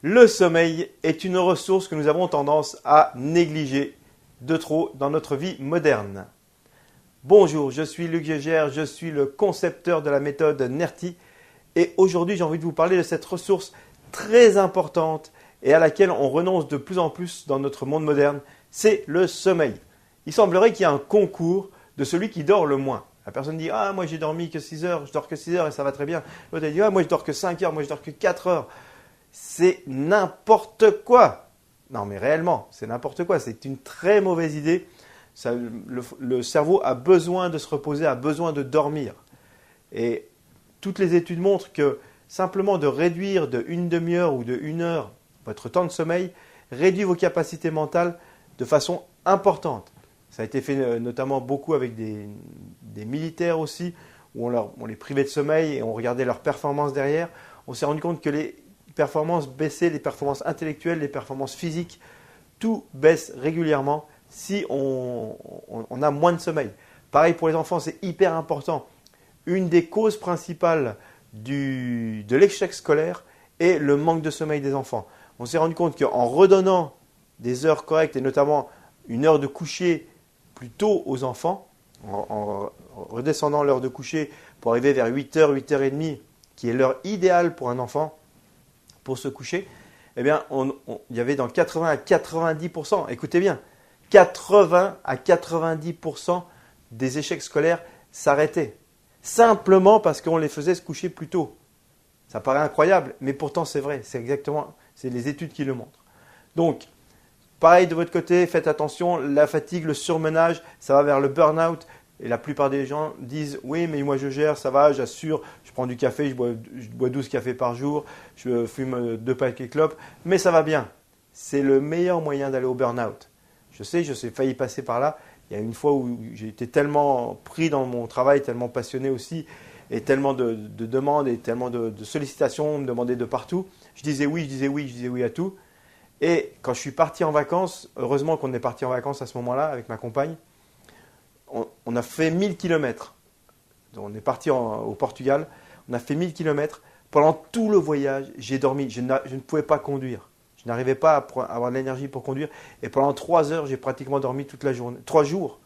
Le sommeil est une ressource que nous avons tendance à négliger de trop dans notre vie moderne. Bonjour, je suis Luc Gégère, je suis le concepteur de la méthode NERTI et aujourd'hui j'ai envie de vous parler de cette ressource très importante et à laquelle on renonce de plus en plus dans notre monde moderne, c'est le sommeil. Il semblerait qu'il y ait un concours de celui qui dort le moins. La personne dit « Ah, moi j'ai dormi que 6 heures, je dors que 6 heures et ça va très bien. » L'autre dit « Ah, moi je dors que 5 heures, moi je dors que 4 heures. » C'est n'importe quoi. Non, mais réellement, c'est n'importe quoi. C'est une très mauvaise idée. Le cerveau a besoin de se reposer, a besoin de dormir. Et toutes les études montrent que simplement de réduire de une demi-heure ou de 1 heure votre temps de sommeil réduit vos capacités mentales de façon importante. Ça a été fait notamment beaucoup avec des militaires aussi, où on les privait de sommeil et on regardait leurs performances derrière. On s'est rendu compte que les performances baissaient, les performances intellectuelles, les performances physiques, tout baisse régulièrement si on a moins de sommeil. Pareil pour les enfants, c'est hyper important. Une des causes principales de l'échec scolaire est le manque de sommeil des enfants. On s'est rendu compte qu'en redonnant des heures correctes et notamment une heure de coucher plus tôt aux enfants, en redescendant l'heure de coucher pour arriver vers 8h, 8h30, qui est l'heure idéale pour un enfant pour se coucher, eh bien, il y avait dans 80 à 90%, écoutez bien, 80 à 90% des échecs scolaires s'arrêtaient. Simplement parce qu'on les faisait se coucher plus tôt. Ça paraît incroyable, mais pourtant c'est vrai, c'est les études qui le montrent. Donc, pareil de votre côté, faites attention, la fatigue, le surmenage, ça va vers le burn-out. Et la plupart des gens disent « Oui, mais moi je gère, ça va, j'assure, je prends du café, je bois 12 cafés par jour, je fume 2 paquets clopes, mais ça va bien. » C'est le meilleur moyen d'aller au burn-out. Je sais, failli passer par là. Il y a une fois où j'ai été tellement pris dans mon travail, tellement passionné aussi, et tellement de demandes et tellement de sollicitations, on me demandait de partout. Je disais oui à tout. Et quand je suis parti en vacances, heureusement qu'on est parti en vacances à ce moment-là avec ma compagne, on a fait 1000 km. On est parti au Portugal, on a fait 1000 km. Pendant tout le voyage, j'ai dormi. Je ne pouvais pas conduire. Je n'arrivais pas à avoir de l'énergie pour conduire. Et pendant 3 heures, j'ai pratiquement dormi toute la journée. 3 jours,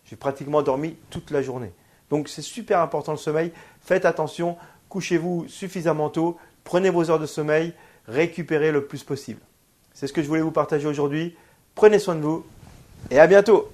j'ai pratiquement dormi toute la journée. Donc c'est super important le sommeil. Faites attention, couchez-vous suffisamment tôt, prenez vos heures de sommeil, récupérez le plus possible. C'est ce que je voulais vous partager aujourd'hui. Prenez soin de vous et à bientôt.